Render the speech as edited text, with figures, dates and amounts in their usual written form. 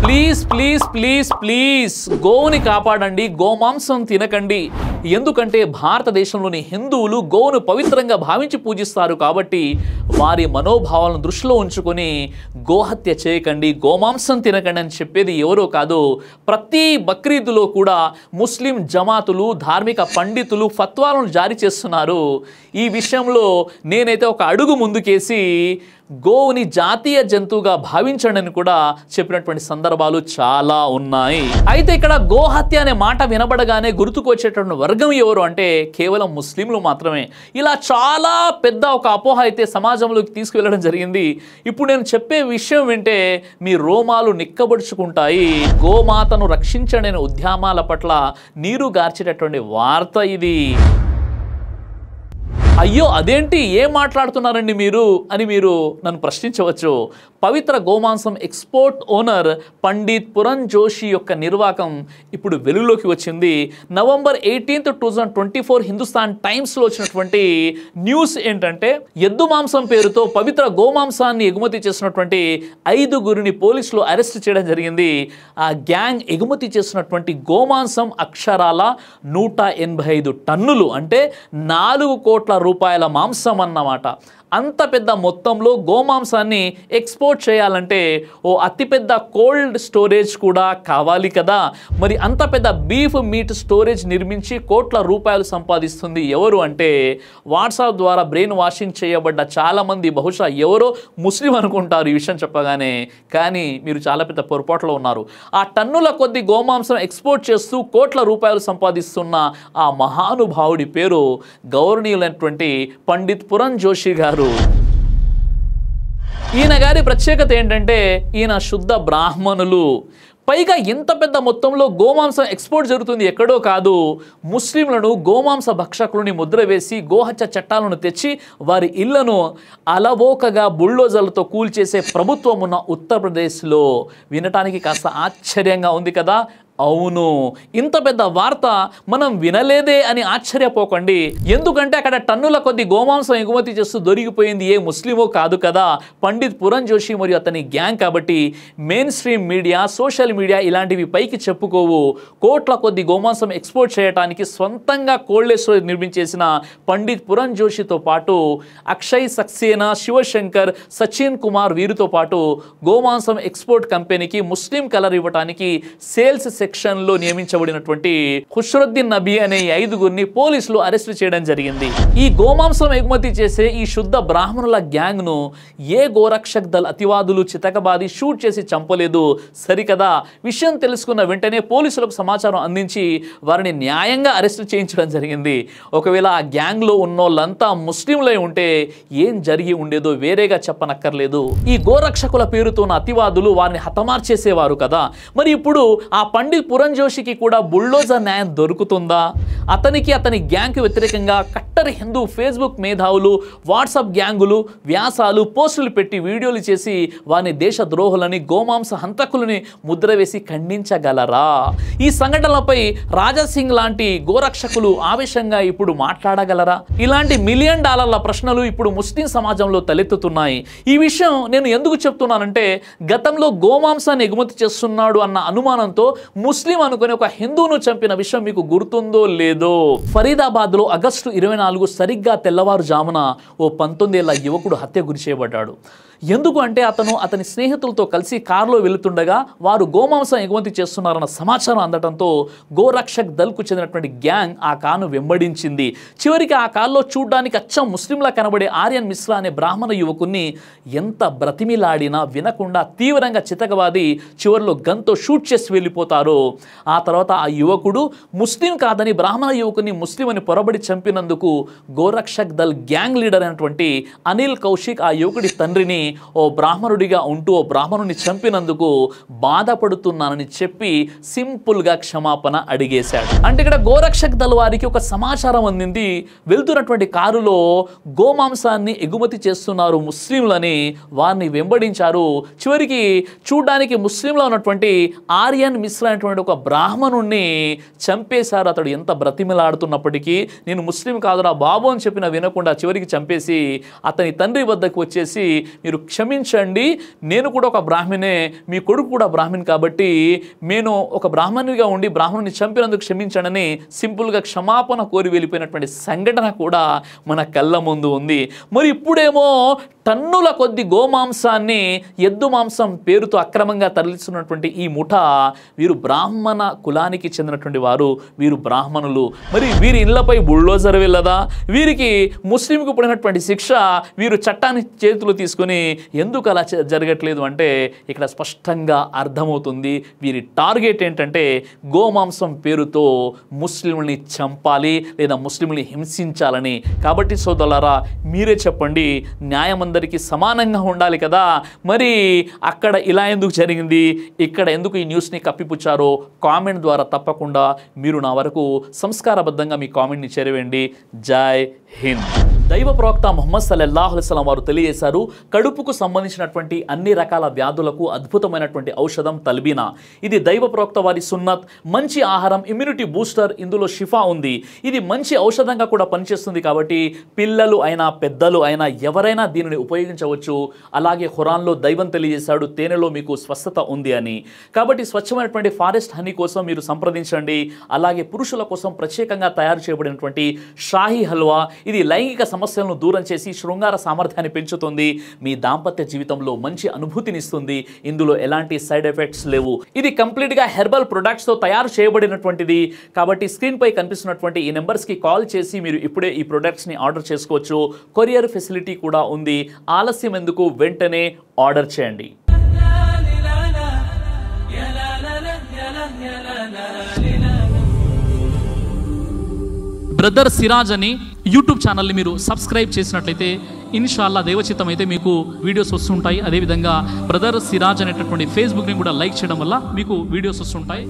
Please please please please గోవుని కాపాడండి, గోమాంసం తినకండి. ఎందుకంటే భారతదేశంలోని హిందువులు గోవును పవిత్రంగా భావించి పూజిస్తారు కాబట్టి వారి మనోభావాలను దృష్టిలో ఉంచుకొని గోహత్య చేయకండి, గోమాంసం తినకండి అని చెప్పేది ఎవరో కాదు. ప్రతి బక్రీదులో కూడా ముస్లిం జమాతులు, ధార్మిక పండితులు ఫత్వాలను జారీ చేస్తున్నారు. ఈ విషయంలో నేనైతే ఒక అడుగు ముందుకేసి గోవుని జాతీయ జంతువుగా భావించండి అని కూడా చెప్పినటువంటి సందర్భాలు చాలా ఉన్నాయి. అయితే ఇక్కడ గోహత్య అనే మాట వినబడగానే గుర్తుకొచ్చేటువంటి వర్గం ఎవరు అంటే కేవలం ముస్లింలు మాత్రమే. ఇలా చాలా పెద్ద ఒక అపోహ అయితే సమాజంలోకి తీసుకువెళ్ళడం జరిగింది. ఇప్పుడు నేను చెప్పే విషయం వింటే మీ రోమాలు నిక్కబడుచుకుంటాయి. గోమాతను రక్షించండి అనే ఉద్యమాల పట్ల నీరు గార్చేటటువంటి వార్త ఇది. అయ్యో అదేంటి, ఏం మాట్లాడుతున్నారండి మీరు అని మీరు నన్ను ప్రశ్నించవచ్చు. పవిత్ర గోమాంసం ఎక్స్పోర్ట్ ఓనర్ పండిత్ పురణ్ జోషి యొక్క నిర్వాకం ఇప్పుడు వెలుగులోకి వచ్చింది. November 18, 2024 హిందుస్థాన్ టైమ్స్లో వచ్చినటువంటి న్యూస్ ఏంటంటే ఎద్దు మాంసం పేరుతో పవిత్ర గోమాంసాన్ని ఎగుమతి చేసినటువంటి 5గురిని పోలీసులు అరెస్ట్ చేయడం జరిగింది. ఆ గ్యాంగ్ ఎగుమతి చేసినటువంటి గోమాంసం అక్షరాల 185 టన్నులు, అంటే 4 కోట్ల రూపాయల మాంసం అన్నమాట. అంత పెద్ద మొత్తంలో గోమాంసాన్ని ఎక్స్పోర్ట్ చేయాలంటే ఓ అతిపెద్ద కోల్డ్ స్టోరేజ్ కూడా కావాలి కదా. మరి అంత పెద్ద బీఫ్ మీట్ స్టోరేజ్ నిర్మించి కోట్ల రూపాయలు సంపాదిస్తుంది ఎవరు అంటే వాట్సాప్ ద్వారా బ్రెయిన్ వాషింగ్ చేయబడ్డ చాలామంది, బహుశా ఎవరో ముస్లిం అనుకుంటారు ఈ విషయం చెప్పగానే, కానీ మీరు చాలా పెద్ద పొరపాటులో ఉన్నారు. ఆ టన్నుల కొద్ది గోమాంసం ఎక్స్పోర్ట్ చేస్తూ కోట్ల రూపాయలు సంపాదిస్తున్న ఆ మహానుభావుడి పేరు గౌరవనీయులైనటువంటి పండిత్ పురణ్ జోషి గారు. ఈయన గారి ప్రత్యేకత ఏంటంటే ఈయన శుద్ధ బ్రాహ్మణులు. పైగా ఇంత పెద్ద మొత్తంలో గోమాంసం ఎక్స్పోర్ట్ జరుగుతుంది ఎక్కడో కాదు, ముస్లింలను గోమాంస భక్షకులని ముద్ర వేసి గోహత్య చట్టాలను తెచ్చి వారి ఇళ్లను అలవోకగా బుల్డోజర్లతో కూల్చేసే ప్రభుత్వం ఉన్న ఉత్తరప్రదేశ్లో. వినటానికి కాస్త ఆశ్చర్యంగా ఉంది కదా. అవును, ఇంత పెద్ద వార్త మనం వినలేదే అని ఆశ్చర్యపోకండి. ఎందుకంటే అక్కడ టన్నుల కొద్ది గోమాంసం ఎగుమతి చేస్తూ దొరికిపోయింది ఏ ముస్లిమో కాదు కదా, పండిత్ పురణ్ జోషి మరియు అతని గ్యాంగ్. కాబట్టి main stream media, social media ఇలాంటివి పైకి చెప్పుకోవు. కోట్ల కొద్ది గోమాంసం ఎక్స్పోర్ట్ చేయడానికి సొంతంగా కోల్డ్ స్టోరేజ్ నిర్మించేసిన పండిత్ పురణ్ జోషితో పాటు అక్షయ్ సక్సేనా, శివశంకర్, సచిన్ కుమార్ వీరితో పాటు గోమాంసం ఎక్స్పోర్ట్ కంపెనీకి ముస్లిం కలర్ ఇవ్వడానికి సేల్స్ సెక్షన్లో నియమించబడినటువంటి ఖుష్రుద్దీన్ నబీ అనే 5గురిని పోలీసులు అరెస్ట్ చేయడం జరిగింది. ఈ గోమాంసం ఎగుమతి చేసే ఈ శుద్ధ బ్రాహ్మణుల గ్యాంగ్ను ఏ గోరక్షక్ దళ్ అతివాదులు చితకబాది షూట్ చేసి చంపలేదు సరికదా. విషయం తెలుసుకున్న వెంటనే పోలీసులకు సమాచారం అందించి వారిని న్యాయంగా అరెస్ట్ చేయించడం జరిగింది. ఒకవేళ ఆ గ్యాంగ్లో ఉన్నోళ్ళంతా ముస్లింలై ఉంటే ఏం జరిగి ఉండేదో వేరేగా చెప్పనక్కర్లేదు. ఈ గోరక్షకుల పేరుతో ఉన్న అతివాదులు వారిని హతమార్చేసేవారు కదా. మరి ఇప్పుడు ఆ పండిత్ పురణ్ జోషికి కూడా బుల్డోజర్ న్యాయం దొరుకుతుందా? అతనికి, అతని గ్యాంగ్కి వ్యతిరేకంగా కట్టర్ హిందూ ఫేస్బుక్ మేధావులు, వాట్సాప్ గ్యాంగులు వ్యాసాలు, పోస్టులు పెట్టి వీడియోలు చేసి వారిని దేశ ద్రోహులని, గోమాంస హంతకులని ముద్ర వేసి ఖండించగలరా? ఈ సంఘటనలపై రాజాసింగ్ లాంటి గోరక్షకులు ఆవేశంగా ఇప్పుడు మాట్లాడగలరా? ఇలాంటి $1 మిలియన్ ప్రశ్నలు ఇప్పుడు ముస్లిం సమాజంలో తలెత్తుతున్నాయి. ఈ విషయం నేను ఎందుకు చెప్తున్నానంటే గతంలో గోమాంసాన్ని ఎగుమతి చేస్తున్నాడు అన్న అనుమానంతో ముస్లిం అనుకుని ఒక హిందువును చంపిన విషయం మీకు గుర్తుందో లేదో. ఫరీదాబాద్లో ఆగస్టు 24 సరిగ్గా తెల్లవారుజామున ఓ 19 ఏళ్ల యువకుడు హత్య గురి చేయబడ్డాడు. ఎందుకు అంటే అతని స్నేహితులతో కలిసి కారులో వెళుతుండగా వారు గోమాంసం ఎగుమతి చేస్తున్నారన్న సమాచారం అందడంతో గోరక్షక్ దళ్కు చెందినటువంటి గ్యాంగ్ ఆ కారును వెంబడించింది. చివరికి ఆ కారులో చూడ్డానికి అచ్చం ముస్లింలా కనబడే ఆర్యన్ మిశ్రా అనే బ్రాహ్మణ యువకుని ఎంత బ్రతిమిలాడినా వినకుండా తీవ్రంగా చితకబాది చివరిలో గన్తో షూట్ చేసి వెళ్ళిపోతారు. ఆ తర్వాత ఆ యువకుడు ముస్లిం కాదని బ్రాహ్మణ యువకుని ముస్లిం అని పొరబడి చంపినందుకు గోరక్షక్ దళ్ గ్యాంగ్ లీడర్ అయినటువంటి అనిల్ కౌశిక్ ఆ యువకుడి తండ్రిని ఓ బ్రాహ్మణుడిగా ఉంటూ ఓ బ్రాహ్మణుని చంపినందుకు బాధపడుతున్నానని చెప్పి సింపుల్ గా క్షమాపణ అడిగేశాడు. అంటే ఇక్కడ గోరక్షక్ దళ్ వారికి ఒక సమాచారం అందింది, వెళ్తున్నటువంటి కారులో గోమాంసాన్ని ఎగుమతి చేస్తున్నారు ముస్లింలని. వారిని వెంబడించారు. చివరికి చూడ్డానికి ముస్లింలో ఉన్నటువంటి ఆర్యన్ మిశ్రా అయినటువంటి ఒక బ్రాహ్మణుణ్ణి చంపేశారు. అతడు ఎంత బ్రతిమలాడుతున్నప్పటికీ నేను ముస్లిం కాదురా బాబు అని చెప్పిన వినకుండా చివరికి చంపేసి అతని తండ్రి వద్దకు వచ్చేసి మీరు క్షమించండి, నేను కూడా ఒక బ్రాహ్మణే, మీ కొడుకు కూడా బ్రాహ్మణ్ కాబట్టి నేను ఒక బ్రాహ్మణునిగా ఉండి బ్రాహ్మణుని చంపినందుకు క్షమించండి సింపుల్గా క్షమాపణ కోరి వెళ్ళిపోయినటువంటి సంఘటన కూడా మన కళ్ళ ముందు ఉంది. మరి ఇప్పుడేమో టన్నుల కొద్ది గోమాంసాన్ని ఎద్దు మాంసం పేరుతో అక్రమంగా తరలిస్తున్నటువంటి ఈ ముఠా వీరు బ్రాహ్మణ కులానికి చెందినటువంటి వారు, వీరు బ్రాహ్మణులు. మరి వీరి ఇళ్లపై బుల్డోజర్ వెళ్ళదా? వీరికి ముస్లింకు పడినటువంటి శిక్ష వీరు చట్టాన్ని చేతులు తీసుకుని ఎందుకు అలా జరగట్లేదు అంటే ఇక్కడ స్పష్టంగా అర్థమవుతుంది. వీరి టార్గెట్ ఏంటంటే గోమాంసం పేరుతో ముస్లింలని చంపాలి లేదా ముస్లింలని హింసించాలని. కాబట్టి సోదరులారా మీరే చెప్పండి, న్యాయం అందరికీ సమానంగా ఉండాలి కదా. మరి అక్కడ ఇలా ఎందుకు జరిగింది, ఇక్కడ ఎందుకు ఈ న్యూస్ని కప్పిపుచ్చారో కామెంట్ ద్వారా తప్పకుండా మీరు నా వరకు సంస్కారబద్ధంగా మీ కామెంట్ని చేరవేయండి. జై హింద్. దైవ ప్రవక్త ముహమ్మద్ సల్లల్లాహు అలైహి వసల్లం వారు తెలియజేశారు, కడుపుకు సంబంధించినటువంటి అన్ని రకాల వ్యాధులకు అద్భుతమైనటువంటి ఔషధం తల్బీనా. ఇది దైవ ప్రవక్త వారి సున్నత్, మంచి ఆహారం, ఇమ్యూనిటీ బూస్టర్, ఇందులో షిఫా ఉంది. ఇది మంచి ఔషధంగా కూడా పనిచేస్తుంది కాబట్టి పిల్లలు అయినా పెద్దలు అయినా ఎవరైనా దీనిని ఉపయోగించవచ్చు. అలాగే ఖురాన్లో దైవం తెలియజేశాడు తేనెలో మీకు స్వస్థత ఉంది అని. కాబట్టి స్వచ్ఛమైనటువంటి ఫారెస్ట్ హనీ కోసం మీరు సంప్రదించండి. అలాగే పురుషుల కోసం ప్రత్యేకంగా తయారు చేయబడినటువంటి షాహీ హల్వా, ఇది లైంగిక సమస్యలను దూరం చేసి శృంగార సామర్థ్యాన్ని పెంచుతుంది, మీ దాంపత్య జీవితంలో మంచి అనుభూతినిస్తుంది. ఇందులో ఎలాంటి సైడ్ ఎఫెక్ట్స్ లేవు. ఇది కంప్లీట్గా హెర్బల్ ప్రొడక్ట్స్తో తయారు చేయబడినటువంటిది. కాబట్టి స్క్రీన్పై కనిపిస్తున్నటువంటి ఈ నెంబర్స్కి కాల్ చేసి మీరు ఇప్పుడే ఈ ప్రొడక్ట్స్ని ఆర్డర్ చేసుకోవచ్చు. కొరియర్ ఫెసిలిటీ కూడా ఉంది. ఆలస్యం ఎందుకు, వెంటనే ఆర్డర్ చేయండి. బ్రదర్ సిరాజ్ అని యూట్యూబ్ ఛానల్ని మీరు సబ్స్క్రైబ్ చేసినట్లయితే ఇన్షాల్లా దైవచిత్తం అయితే మీకు వీడియోస్ వస్తుంటాయి. అదేవిధంగా బ్రదర్ సిరాజ్ అనేటటువంటి ఫేస్బుక్ని కూడా లైక్ చేయడం వల్ల మీకు వీడియోస్ వస్తుంటాయి.